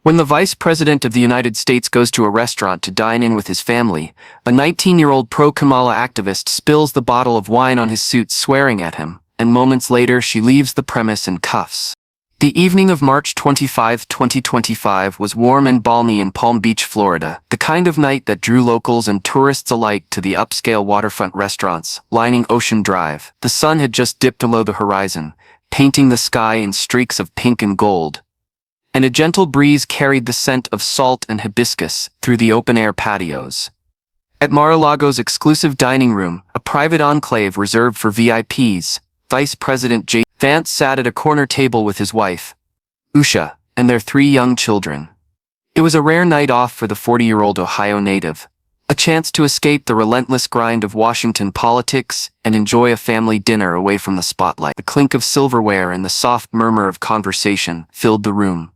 When the Vice President of the United States goes to a restaurant to dine in with his family, a 19-year-old pro-Kamala activist spills the bottle of wine on his suit, swearing at him, and moments later she leaves the premise in cuffs. The evening of March 25, 2025 was warm and balmy in Palm Beach, Florida, the kind of night that drew locals and tourists alike to the upscale waterfront restaurants lining Ocean Drive. The sun had just dipped below the horizon, painting the sky in streaks of pink and gold, and a gentle breeze carried the scent of salt and hibiscus through the open-air patios. At Mar-a-Lago's exclusive dining room, a private enclave reserved for VIPs, Vice President Vance sat at a corner table with his wife, Usha, and their 3 young children. It was a rare night off for the 40-year-old Ohio native, a chance to escape the relentless grind of Washington politics and enjoy a family dinner away from the spotlight. The clink of silverware and the soft murmur of conversation filled the room,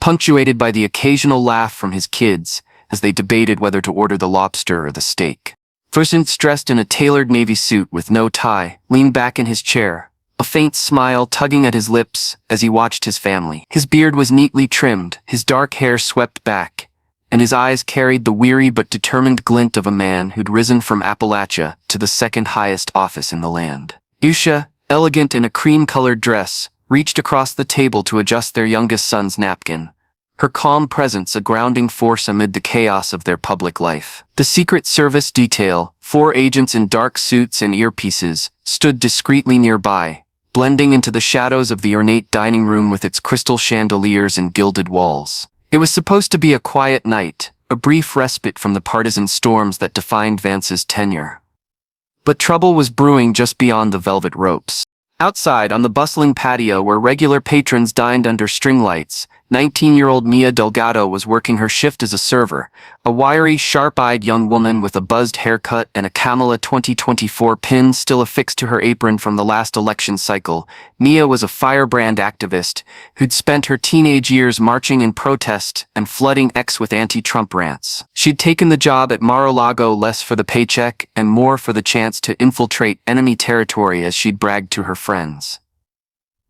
punctuated by the occasional laugh from his kids as they debated whether to order the lobster or the steak. Vance, dressed in a tailored navy suit with no tie, leaned back in his chair, a faint smile tugging at his lips as he watched his family. His beard was neatly trimmed, his dark hair swept back, and his eyes carried the weary but determined glint of a man who'd risen from Appalachia to the second highest office in the land. Usha, elegant in a cream-colored dress, reached across the table to adjust their youngest son's napkin, her calm presence a grounding force amid the chaos of their public life. The Secret Service detail, 4 agents in dark suits and earpieces, stood discreetly nearby, blending into the shadows of the ornate dining room with its crystal chandeliers and gilded walls. It was supposed to be a quiet night, a brief respite from the partisan storms that defined Vance's tenure. But trouble was brewing just beyond the velvet ropes. Outside, on the bustling patio where regular patrons dined under string lights, 19-year-old Mia Delgado was working her shift as a server, a wiry, sharp-eyed young woman with a buzzed haircut and a Kamala 2024 pin still affixed to her apron from the last election cycle. Mia was a firebrand activist who'd spent her teenage years marching in protest and flooding X with anti-Trump rants. She'd taken the job at Mar-a-Lago less for the paycheck and more for the chance to infiltrate enemy territory, as she'd bragged to her friends.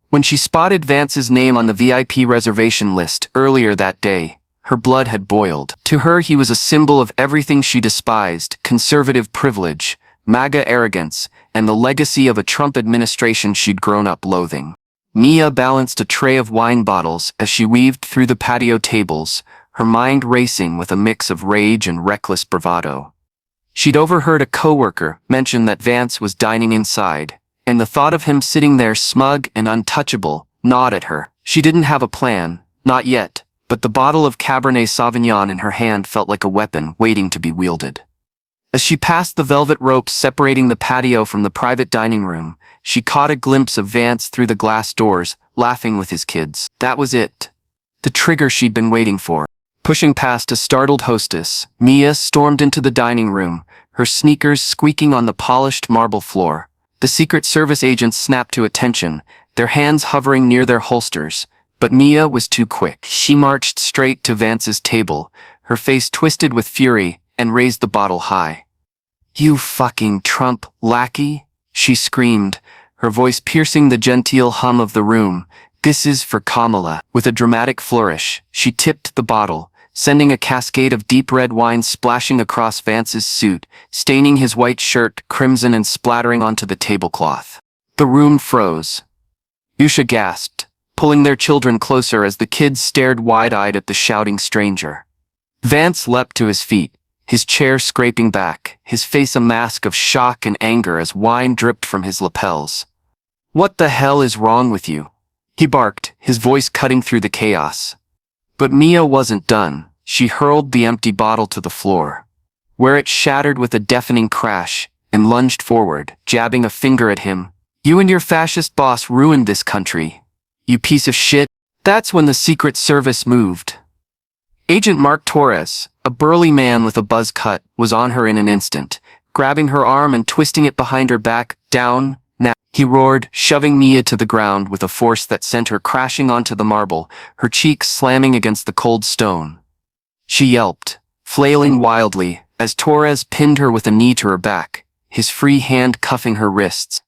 When she spotted Vance's name on the VIP reservation list earlier that day, her blood had boiled. To her, he was a symbol of everything she despised: conservative privilege, MAGA arrogance, and the legacy of a Trump administration she'd grown up loathing. Mia balanced a tray of wine bottles as she weaved through the patio tables, her mind racing with a mix of rage and reckless bravado. She'd overheard a coworker mention that Vance was dining inside, and the thought of him sitting there smug and untouchable gnawed at her. She didn't have a plan, not yet, but the bottle of Cabernet Sauvignon in her hand felt like a weapon waiting to be wielded. As she passed the velvet ropes separating the patio from the private dining room, she caught a glimpse of Vance through the glass doors, laughing with his kids. That was it. The trigger she'd been waiting for. Pushing past a startled hostess, Mia stormed into the dining room, her sneakers squeaking on the polished marble floor. The Secret Service agents snapped to attention, their hands hovering near their holsters, but Mia was too quick. She marched straight to Vance's table, her face twisted with fury, and raised the bottle high. "You fucking Trump lackey," she screamed, her voice piercing the genteel hum of the room. "This is for Kamala." With a dramatic flourish, she tipped the bottle, sending a cascade of deep red wine splashing across Vance's suit, staining his white shirt crimson and splattering onto the tablecloth. The room froze. Usha gasped, pulling their children closer as the kids stared wide-eyed at the shouting stranger. Vance leapt to his feet, his chair scraping back, his face a mask of shock and anger as wine dripped from his lapels. "What the hell is wrong with you?" he barked, his voice cutting through the chaos. But Mia wasn't done. She hurled the empty bottle to the floor, where it shattered with a deafening crash, and lunged forward, jabbing a finger at him. "You and your fascist boss ruined this country, you piece of shit." That's when the Secret Service moved. Agent Mark Torres, a burly man with a buzz cut, was on her in an instant, grabbing her arm and twisting it behind her back. "Down, now," he roared, shoving Mia to the ground with a force that sent her crashing onto the marble, her cheeks slamming against the cold stone. She yelped, flailing wildly, as Torres pinned her with a knee to her back, his free hand cuffing her wrists.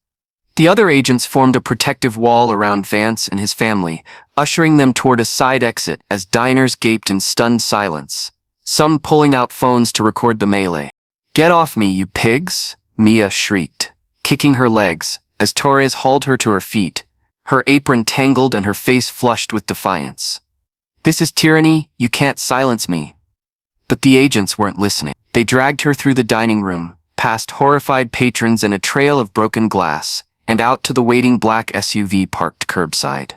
The other agents formed a protective wall around Vance and his family, ushering them toward a side exit as diners gaped in stunned silence, some pulling out phones to record the melee. "Get off me, you pigs!" Mia shrieked, kicking her legs, as Torres hauled her to her feet, her apron tangled and her face flushed with defiance. "This is tyranny, you can't silence me." But the agents weren't listening. They dragged her through the dining room, past horrified patrons and a trail of broken glass, and out to the waiting black SUV parked curbside.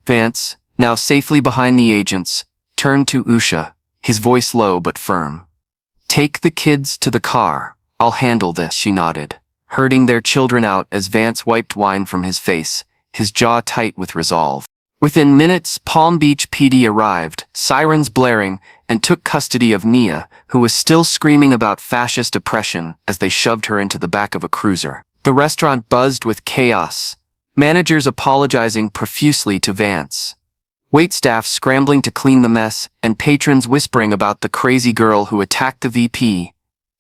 Vance, now safely behind the agents, turned to Usha, his voice low but firm. "Take the kids to the car. I'll handle this," she nodded, herding their children out as Vance wiped wine from his face, his jaw tight with resolve. Within minutes, Palm Beach PD arrived, sirens blaring, and took custody of Mia, who was still screaming about fascist oppression as they shoved her into the back of a cruiser. The restaurant buzzed with chaos, managers apologizing profusely to Vance, waitstaff scrambling to clean the mess, and patrons whispering about the crazy girl who attacked the VP.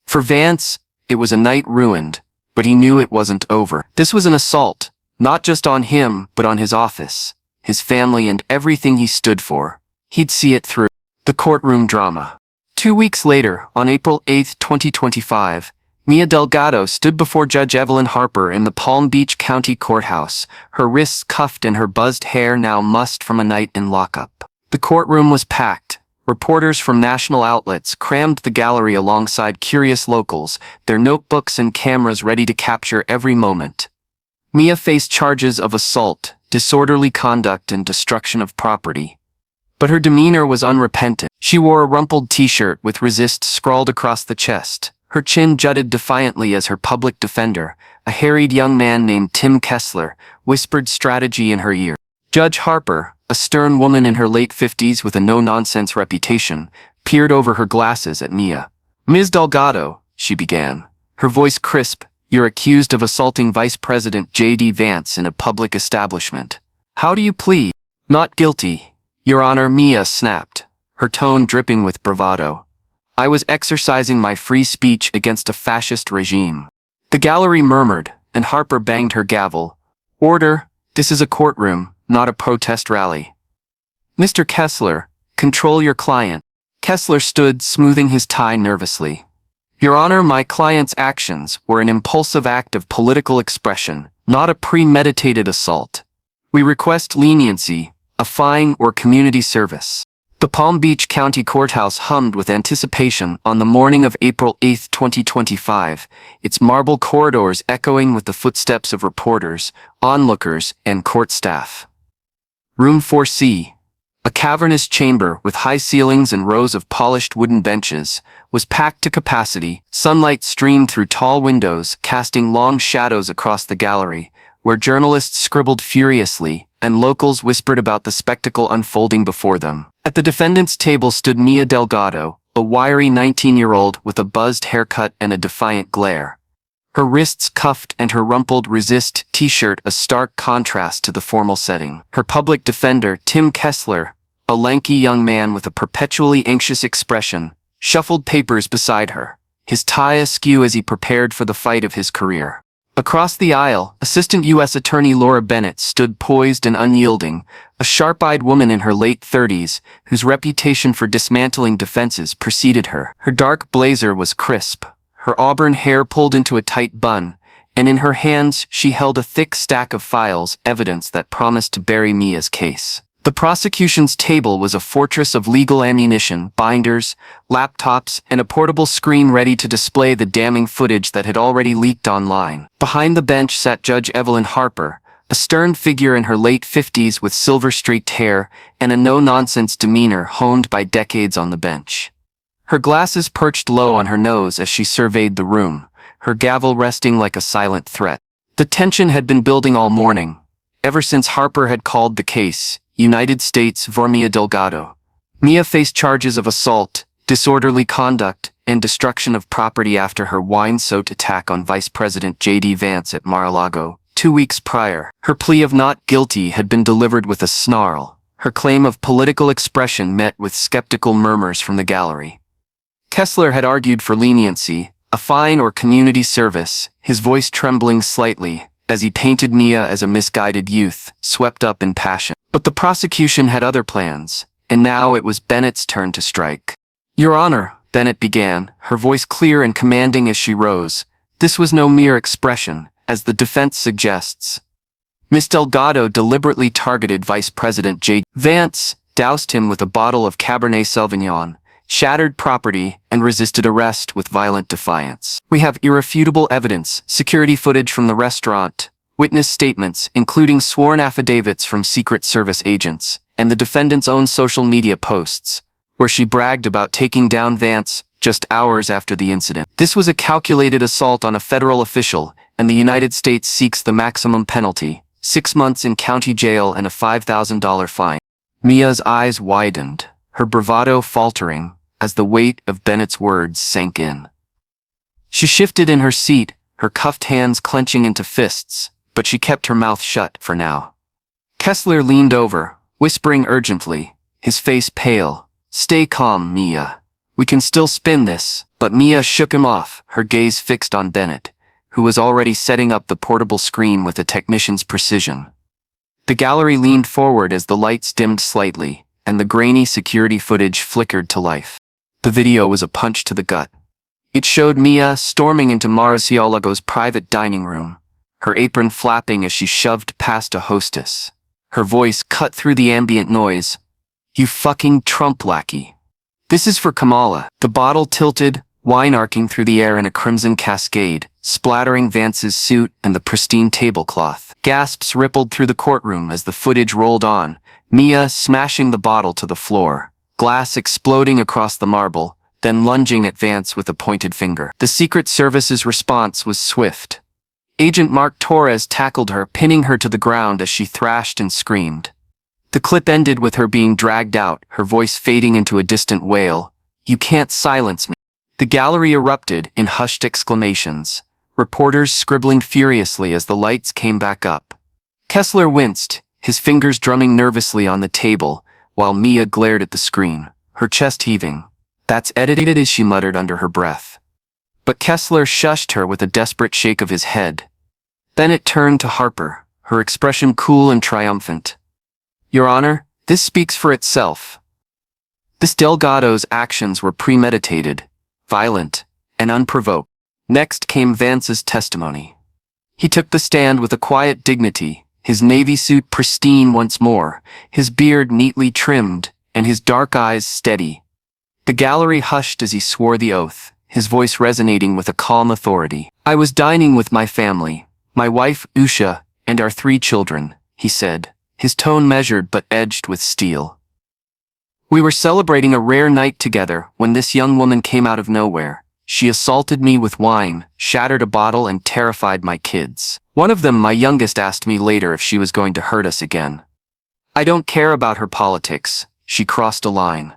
For Vance, it was a night ruined, but he knew it wasn't over. This was an assault, not just on him, but on his office, his family, and everything he stood for. He'd see it through. The courtroom drama. 2 weeks later, on April 8, 2025, Mia Delgado stood before Judge Evelyn Harper in the Palm Beach County Courthouse, her wrists cuffed and her buzzed hair now mussed from a night in lockup. The courtroom was packed. Reporters from national outlets crammed the gallery alongside curious locals, their notebooks and cameras ready to capture every moment. Mia faced charges of assault, disorderly conduct, and destruction of property. But her demeanor was unrepentant. She wore a rumpled t-shirt with "Resist" scrawled across the chest. Her chin jutted defiantly as her public defender, a harried young man named Tim Kessler, whispered strategy in her ear. Judge Harper, a stern woman in her late 50s with a no-nonsense reputation, peered over her glasses at Mia. "Ms. Delgado," she began, her voice crisp, "you're accused of assaulting Vice President J.D. Vance in a public establishment. How do you plead?" "Not guilty, Your Honor," Mia snapped, her tone dripping with bravado. "I was exercising my free speech against a fascist regime." The gallery murmured, and Harper banged her gavel. "Order, this is a courtroom, not a protest rally." "Mr. Kessler, control your client." Kessler stood, smoothing his tie nervously. "Your Honor, my client's actions were an impulsive act of political expression, not a premeditated assault. We request leniency, a fine or community service." The Palm Beach County Courthouse hummed with anticipation on the morning of April 8, 2025, its marble corridors echoing with the footsteps of reporters, onlookers, and court staff. Room 4C, a cavernous chamber with high ceilings and rows of polished wooden benches, was packed to capacity. Sunlight streamed through tall windows, casting long shadows across the gallery, where journalists scribbled furiously and locals whispered about the spectacle unfolding before them. At the defendant's table stood Mia Delgado, a wiry 19-year-old with a buzzed haircut and a defiant glare. Her wrists cuffed and her rumpled "Resist" t-shirt a stark contrast to the formal setting. Her public defender, Tim Kessler, a lanky young man with a perpetually anxious expression, shuffled papers beside her, his tie askew as he prepared for the fight of his career. Across the aisle, Assistant U.S. Attorney Laura Bennett stood poised and unyielding, a sharp-eyed woman in her late 30s, whose reputation for dismantling defenses preceded her. Her dark blazer was crisp, her auburn hair pulled into a tight bun, and in her hands she held a thick stack of files, evidence that promised to bury Mia's case. The prosecution's table was a fortress of legal ammunition, binders, laptops, and a portable screen ready to display the damning footage that had already leaked online. Behind the bench sat Judge Evelyn Harper, a stern figure in her late 50s with silver-streaked hair and a no-nonsense demeanor honed by decades on the bench. Her glasses perched low on her nose as she surveyed the room, her gavel resting like a silent threat. The tension had been building all morning, ever since Harper had called the case, United States v. Mia Delgado. Mia faced charges of assault, disorderly conduct, and destruction of property after her wine-soaked attack on Vice President J.D. Vance at Mar-a-Lago 2 weeks prior. Her plea of not guilty had been delivered with a snarl, her claim of political expression met with skeptical murmurs from the gallery. Kessler had argued for leniency, a fine or community service, his voice trembling slightly, as he painted Mia as a misguided youth, swept up in passion. But the prosecution had other plans, and now it was Bennett's turn to strike. "Your Honor," Bennett began, her voice clear and commanding as she rose. "This was no mere expression, as the defense suggests." Miss Delgado deliberately targeted Vice President J. Vance, doused him with a bottle of Cabernet Sauvignon, shattered property, and resisted arrest with violent defiance. "We have irrefutable evidence, security footage from the restaurant, witness statements, including sworn affidavits from Secret Service agents, and the defendant's own social media posts, where she bragged about taking down Vance just hours after the incident. This was a calculated assault on a federal official, and the United States seeks the maximum penalty, 6 months in county jail and a $5,000 fine." Mia's eyes widened, her bravado faltering, as the weight of Bennett's words sank in. She shifted in her seat, her cuffed hands clenching into fists, but she kept her mouth shut for now. Kessler leaned over, whispering urgently, his face pale. "Stay calm, Mia. We can still spin this." But Mia shook him off, her gaze fixed on Bennett, who was already setting up the portable screen with a technician's precision. The gallery leaned forward as the lights dimmed slightly, and the grainy security footage flickered to life. The video was a punch to the gut. It showed Mia storming into Murcielago's private dining room, her apron flapping as she shoved past a hostess. Her voice cut through the ambient noise. "You fucking Trump lackey. This is for Kamala." The bottle tilted, wine arcing through the air in a crimson cascade, splattering Vance's suit and the pristine tablecloth. Gasps rippled through the courtroom as the footage rolled on, Mia smashing the bottle to the floor, glass exploding across the marble, then lunging at Vance with a pointed finger. The Secret Service's response was swift. Agent Mark Torres tackled her, pinning her to the ground as she thrashed and screamed. The clip ended with her being dragged out, her voice fading into a distant wail. "You can't silence me." The gallery erupted in hushed exclamations, reporters scribbling furiously as the lights came back up. Kessler winced, his fingers drumming nervously on the table, while Mia glared at the screen, her chest heaving. "That's edited," as she muttered under her breath. But Kessler shushed her with a desperate shake of his head. Bennett turned to Harper, her expression cool and triumphant. "Your Honor, this speaks for itself." Miss Delgado's actions were premeditated, violent, and unprovoked. Next came Vance's testimony. He took the stand with a quiet dignity, his navy suit pristine once more, his beard neatly trimmed, and his dark eyes steady. The gallery hushed as he swore the oath, his voice resonating with a calm authority. "I was dining with my family, my wife, Usha, and our 3 children," he said, his tone measured but edged with steel. "We were celebrating a rare night together when this young woman came out of nowhere. She assaulted me with wine, shattered a bottle, and terrified my kids. One of them, my youngest, asked me later if she was going to hurt us again. I don't care about her politics. She crossed a line.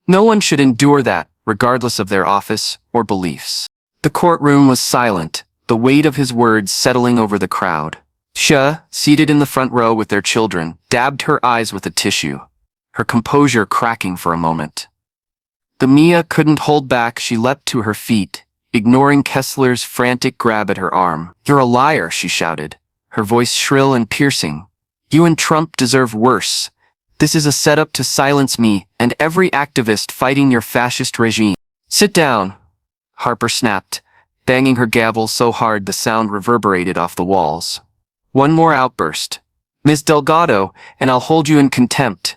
No one should endure that, regardless of their office or beliefs." The courtroom was silent, the weight of his words settling over the crowd. Usha, seated in the front row with their children, dabbed her eyes with a tissue, her composure cracking for a moment. The Mia couldn't hold back. She leapt to her feet, ignoring Kessler's frantic grab at her arm. "You're a liar," she shouted, her voice shrill and piercing. "You and Trump deserve worse. This is a setup to silence me and every activist fighting your fascist regime." "Sit down," Harper snapped, banging her gavel so hard the sound reverberated off the walls. "One more outburst, Ms. Delgado, and I'll hold you in contempt.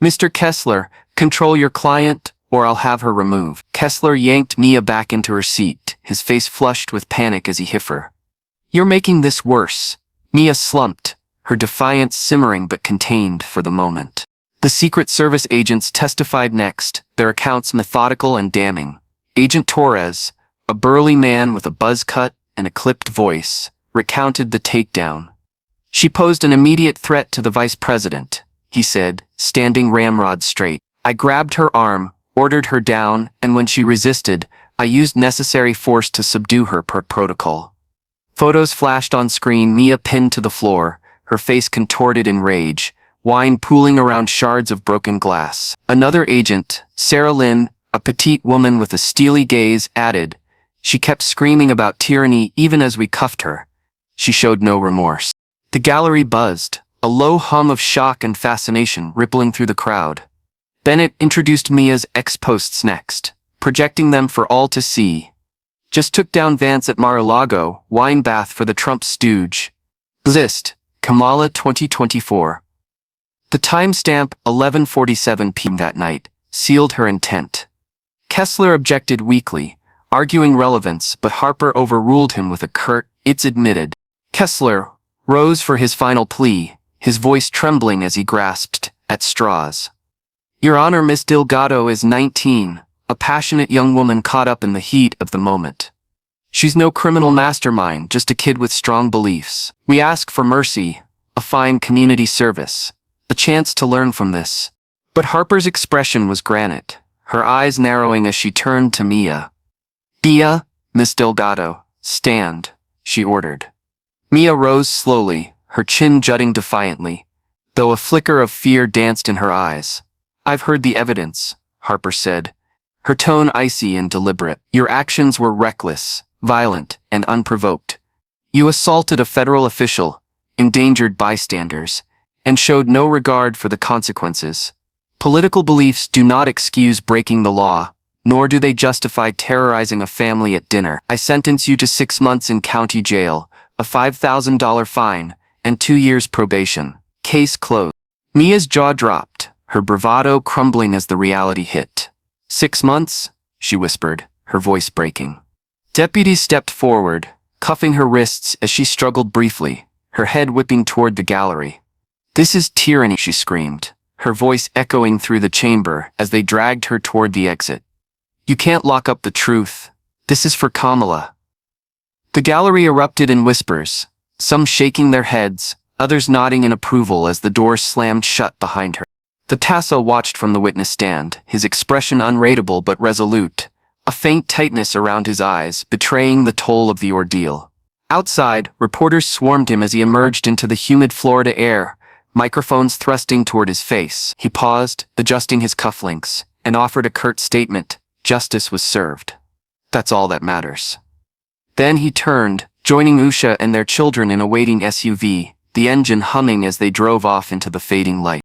Mr. Kessler, control your client, or I'll have her removed." Kessler yanked Mia back into her seat, his face flushed with panic as he hit her. "You're making this worse." Mia slumped, her defiance simmering but contained for the moment. The Secret Service agents testified next, their accounts methodical and damning. Agent Torres, a burly man with a buzz cut and a clipped voice, recounted the takedown. "She posed an immediate threat to the vice president," he said, standing ramrod straight. "I grabbed her arm, ordered her down, and when she resisted, I used necessary force to subdue her per protocol." Photos flashed on screen, Mia pinned to the floor, her face contorted in rage, wine pooling around shards of broken glass. Another agent, Sarah Lynn, a petite woman with a steely gaze, added, "She kept screaming about tyranny even as we cuffed her. She showed no remorse. The gallery buzzed, a low hum of shock and fascination rippling through the crowd. Bennett introduced Mia's ex-posts next, projecting them for all to see. Just took down Vance at Mar-a-Lago, wine bath for the Trump stooge. List, Kamala 2024. The timestamp, 11:47 p.m. that night, sealed her intent. Kessler objected weakly, arguing relevance, but Harper overruled him with a curt, "It's admitted." Kessler rose for his final plea, his voice trembling as he grasped at straws. "Your Honor, Miss Delgado is 19, a passionate young woman caught up in the heat of the moment. She's no criminal mastermind, just a kid with strong beliefs. We ask for mercy, a fine community service, a chance to learn from this." But Harper's expression was granite, her eyes narrowing as she turned to Mia. "Mia, Miss Delgado, stand," she ordered. Mia rose slowly, her chin jutting defiantly, though a flicker of fear danced in her eyes. "I've heard the evidence," Harper said, her tone icy and deliberate. "Your actions were reckless, violent, and unprovoked. You assaulted a federal official, endangered bystanders, and showed no regard for the consequences. Political beliefs do not excuse breaking the law, nor do they justify terrorizing a family at dinner. I sentence you to 6 months in county jail, a $5,000 fine, and 2 years probation. Case closed." Mia's jaw dropped, her bravado crumbling as the reality hit. "6 months?" she whispered, her voice breaking. Deputies stepped forward, cuffing her wrists as she struggled briefly, her head whipping toward the gallery. "This is tyranny," she screamed, her voice echoing through the chamber as they dragged her toward the exit. "You can't lock up the truth. This is for Kamala." The gallery erupted in whispers, some shaking their heads, others nodding in approval as the door slammed shut behind her. The Tasso watched from the witness stand, his expression unreadable but resolute, a faint tightness around his eyes betraying the toll of the ordeal. Outside, reporters swarmed him as he emerged into the humid Florida air, microphones thrusting toward his face. He paused, adjusting his cufflinks, and offered a curt statement: "Justice was served. That's all that matters." Then he turned, joining Usha and their children in a waiting SUV, the engine humming as they drove off into the fading light.